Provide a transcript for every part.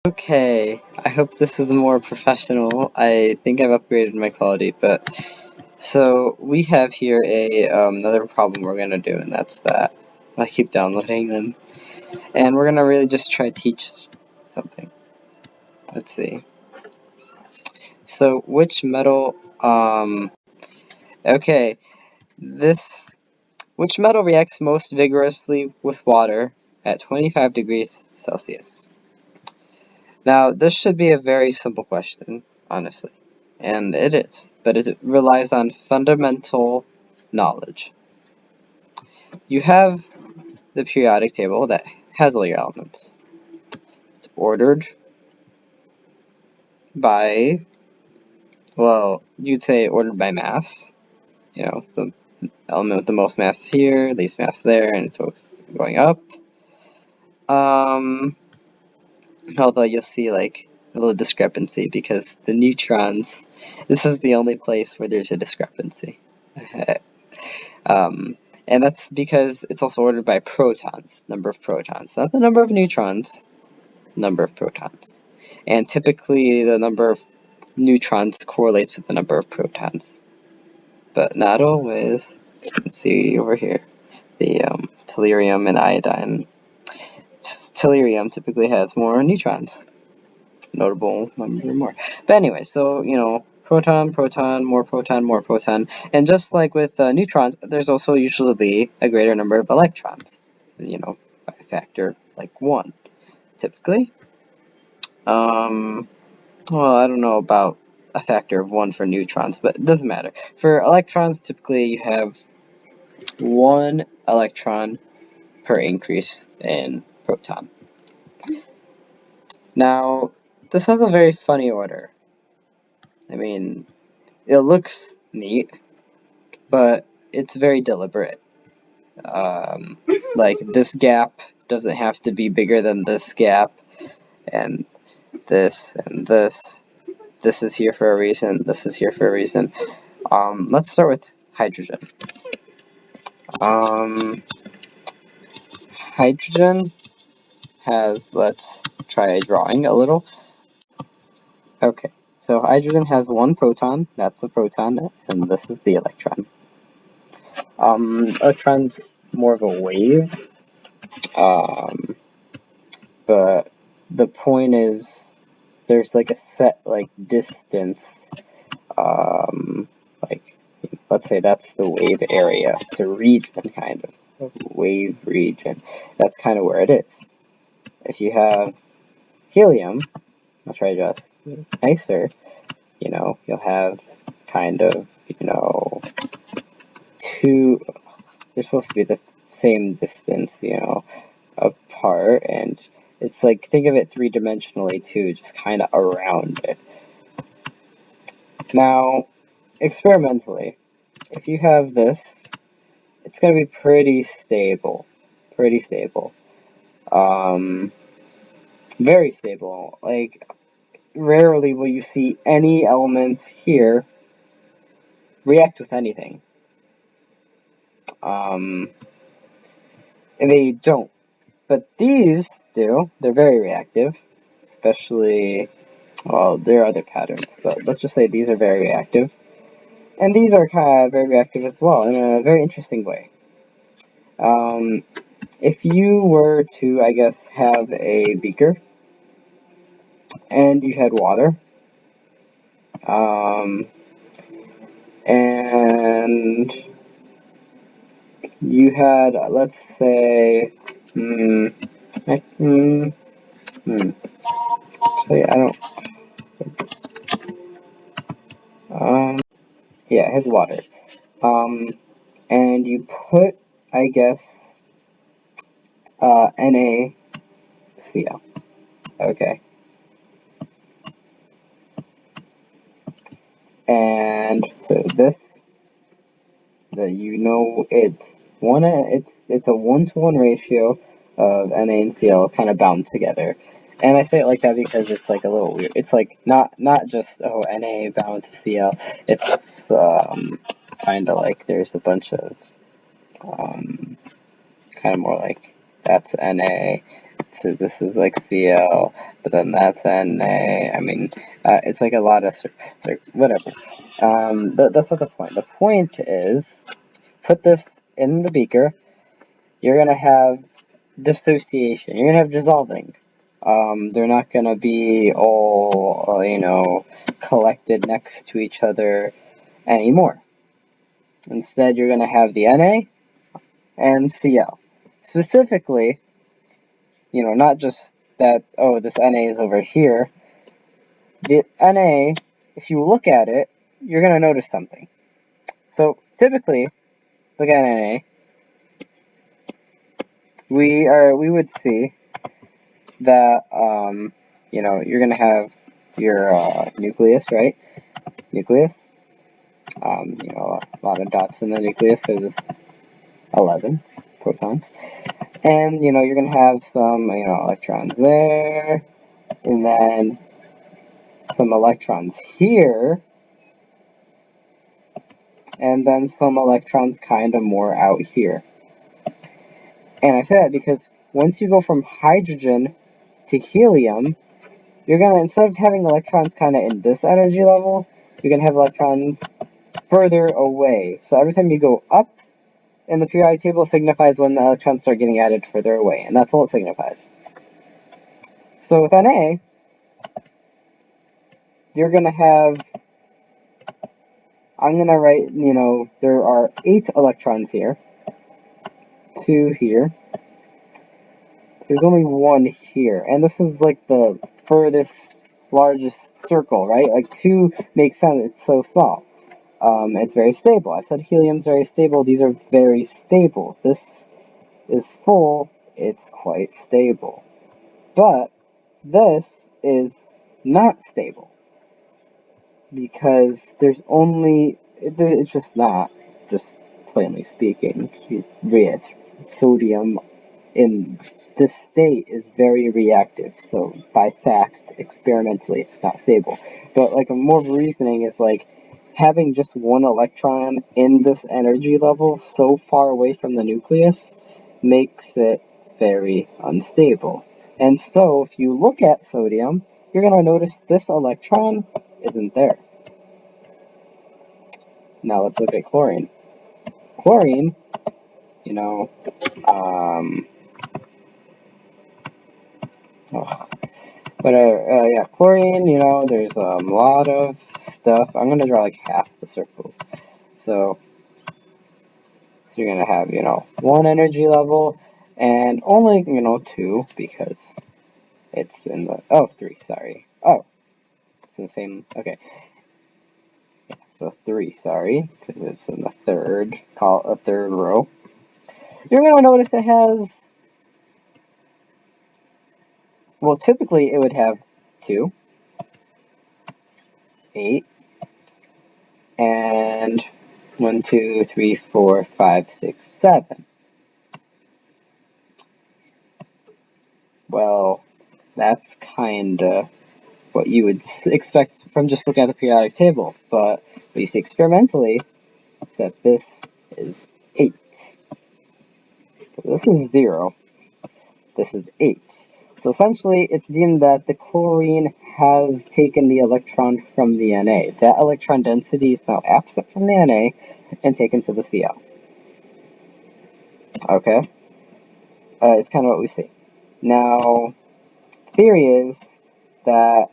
Okay, I hope this is more professional. I think I've upgraded my quality, but so we have here a another problem we're gonna do, and that's that I keep downloading them, and we're gonna really just try to teach something. Let's see. So which metal? Okay, which metal reacts most vigorously with water at 25 degrees Celsius? Now, this should be a very simple question, honestly. And it is, but it relies on fundamental knowledge. You have the periodic table that has all your elements. It's ordered by, well, you'd say ordered by mass. You know, the element with the most mass here, least mass there, and it's always going up. Although you'll see like a little discrepancy because the neutrons, this is the only place where there's a discrepancy. And that's because it's also ordered by protons, number of protons, not the number of neutrons, number of protons. And typically the number of neutrons correlates with the number of protons, but not always. You can see over here, the tellurium and iodine. Tellurium typically has more neutrons, notable number more. But anyway, so, you know, proton, proton, more proton, more proton. And just like with neutrons, there's also usually a greater number of electrons, you know, by a factor like 1, typically. Well, I don't know about a factor of 1 for neutrons, but it doesn't matter. For electrons, typically you have 1 electron per increase in proton. Now, this has a very funny order. I mean, it looks neat, but it's very deliberate. Like, this gap doesn't have to be bigger than this gap, and this, and this. This is here for a reason, this is here for a reason. Let's start with hydrogen. Hydrogen has, let's try drawing a little. Okay, so hydrogen has 1 proton, that's the proton, and this is the electron. Electron's more of a wave, but the point is there's like a set like distance, like let's say that's the wave area. It's a region, kind of a wave region. That's kind of where it is. If you have helium, I'll try to just nicer, you know, you'll have kind of, you know, they're supposed to be the same distance, you know, apart, and it's like, think of it 3-dimensionally too, just kind of around it. Now, experimentally, if you have this, it's going to be pretty stable, very stable. Like, rarely will you see any elements here react with anything. And they don't. But these do. They're very reactive, especially, well, there are other patterns, but let's just say these are very reactive. And these are kind of very reactive as well, in a very interesting way. If you were to, I guess, have a beaker, and you had water, and you had, let's say, actually, I don't, yeah, it has water, and you put, I guess, NaCl, okay, and so this, you know, it's a 1-to-1 ratio of Na and Cl kind of bound together. And I say it like that because it's like a little weird. It's like not just, oh, Na bound to Cl. It's kind of like there's a bunch of kind of more like that's Na, So this is like Cl, but then that's Na. I mean, it's like a lot of whatever. That's not the point. The point is, put this in the beaker. You're gonna have dissociation. You're gonna have dissolving. They're not gonna be all collected next to each other anymore. Instead, you're gonna have the Na and Cl. Specifically, not just that, oh, this Na is over here. The Na, if you look at it, you're going to notice something. So typically, look at Na, we would see that, you're going to have your nucleus, right? Nucleus. A lot of dots in the nucleus because it's 11 protons. And, you're going to have some, electrons there, and then some electrons here, and then some electrons kind of more out here. And I say that because once you go from hydrogen to helium, you're going to, instead of having electrons kind of in this energy level, you're going to have electrons further away. So every time you go up in the periodic table, it signifies when the electrons start getting added further away, and that's all it signifies. So with Na, you're going to have, I'm going to write, there are 8 electrons here, 2 here, there's only 1 here, and this is like the furthest, largest circle, right? Like 2 makes sense, it's so small. It's very stable. I said helium's very stable, these are very stable. This is full, it's quite stable. But this is not stable, because there's only, it's just not, just plainly speaking. It's sodium in this state is very reactive, so by fact, experimentally, it's not stable. But like a more reasoning is like having just 1 electron in this energy level so far away from the nucleus makes it very unstable. And so if you look at sodium, you're going to notice this electron isn't there. Now let's look at chlorine. Chlorine, yeah, chlorine, there's a lot of stuff. I'm going to draw like half the circles. So you're going to have, 1 energy level, and only, 2, because it's in the, 3, sorry. Oh, it's in the same, okay. Yeah, so 3, sorry, because it's in the third row. You're going to notice it has, well, typically it would have 2, 8, and 1, 2, 3, 4, 5, 6, 7. Well, that's kind of what you would expect from just looking at the periodic table, but what you see experimentally is that this is 8. This is 0. This is 8. So essentially, it's deemed that the chlorine has taken the electron from the Na. That electron density is now absent from the Na and taken to the Cl. Okay? It's kind of what we see. Now, theory is that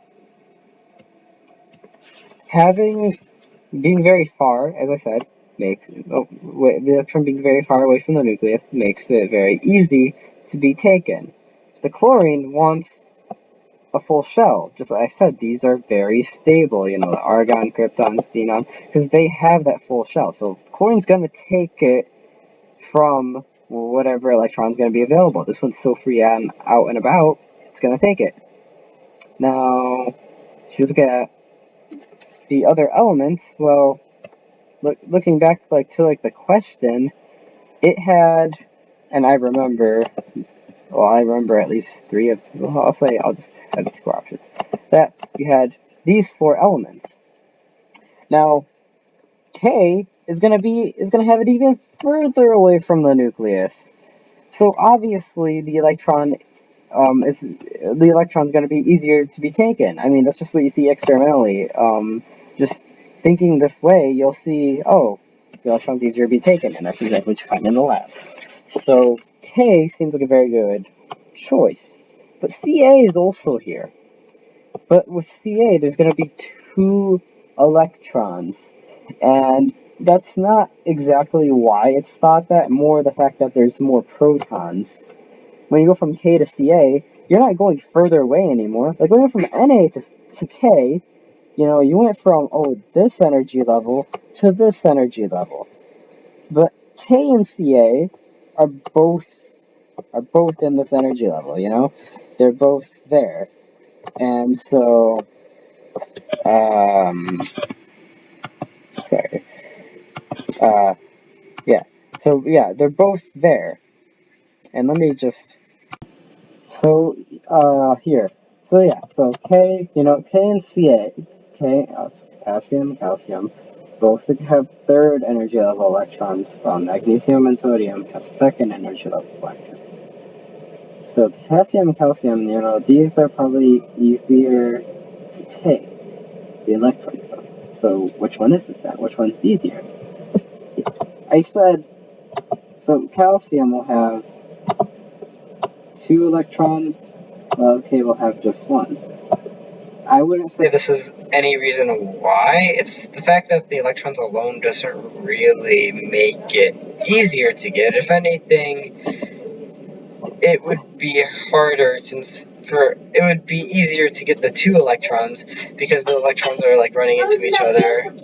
being very far, as I said, the electron being very far away from the nucleus makes it very easy to be taken. The chlorine wants a full shell. Just like I said, these are very stable, the argon, krypton, xenon, because they have that full shell. So chlorine's going to take it from whatever electron's going to be available. This one's so free and out and about, it's going to take it. Now, if you look at the other elements, well, looking back to the question, it had, and I remember at least 3 of, I'll just have these 4 options, that you had these 4 elements. Now, K is going to have it even further away from the nucleus. So obviously the electron the electron's going to be easier to be taken. I mean, that's just what you see experimentally. Just thinking this way, you'll see, oh, the electron's easier to be taken, and that's exactly what you find in the lab. So K seems like a very good choice. But Ca is also here. But with Ca, there's going to be 2 electrons. And that's not exactly why it's thought that, more the fact that there's more protons. When you go from K to Ca, you're not going further away anymore. Like, when you went from Na to K, you know, you went from, oh, this energy level to this energy level. But K and Ca are both in this energy level, you know? They're both there. And so, sorry. Yeah. So, yeah, they're both there. And let me just, so, here. So, yeah, so K, you know, K and Ca, K, calcium, both have 3rd energy level electrons, while magnesium and sodium have 2nd energy level electrons. So potassium and calcium, you know, these are probably easier to take, the electron from. So which one is it then? Which one's easier? I said, so calcium will have 2 electrons, while K will have just 1. I wouldn't say this is any reason why. It's the fact that the electrons alone doesn't really make it easier to get. If anything, it would be harder it would be easier to get the 2 electrons because the electrons are like running into each other.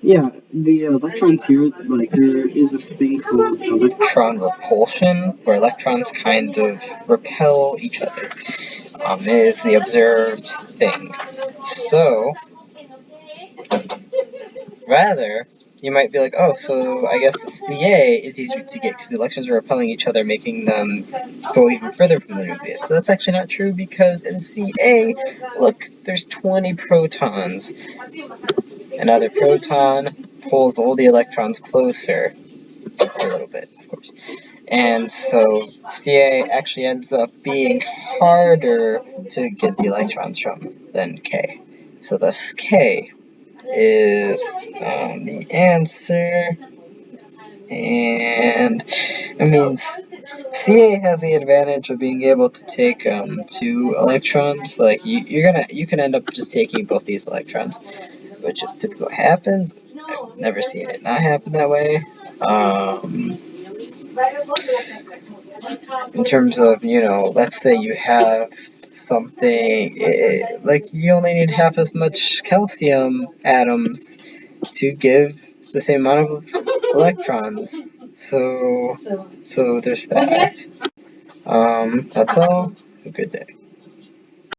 Yeah, the electrons here, like, there is this thing called electron repulsion, where electrons kind of repel each other. Is the observed thing. So, rather, you might be like, oh, so I guess the Ca is easier to get because the electrons are repelling each other, making them go even further from the nucleus. But that's actually not true because in Ca, look, there's 20 protons. Another proton pulls all the electrons closer, a little bit, of course. And so Ca actually ends up being harder to get the electrons from than K. So thus K is the answer. And I mean, Ca has the advantage of being able to take 2 electrons. Like you can end up just taking both these electrons, which is typically what happens. I've never seen it not happen that way. In terms of, you know, let's say you have something, like you only need half as much calcium atoms to give the same amount of electrons. So there's that. That's all. Have a good day.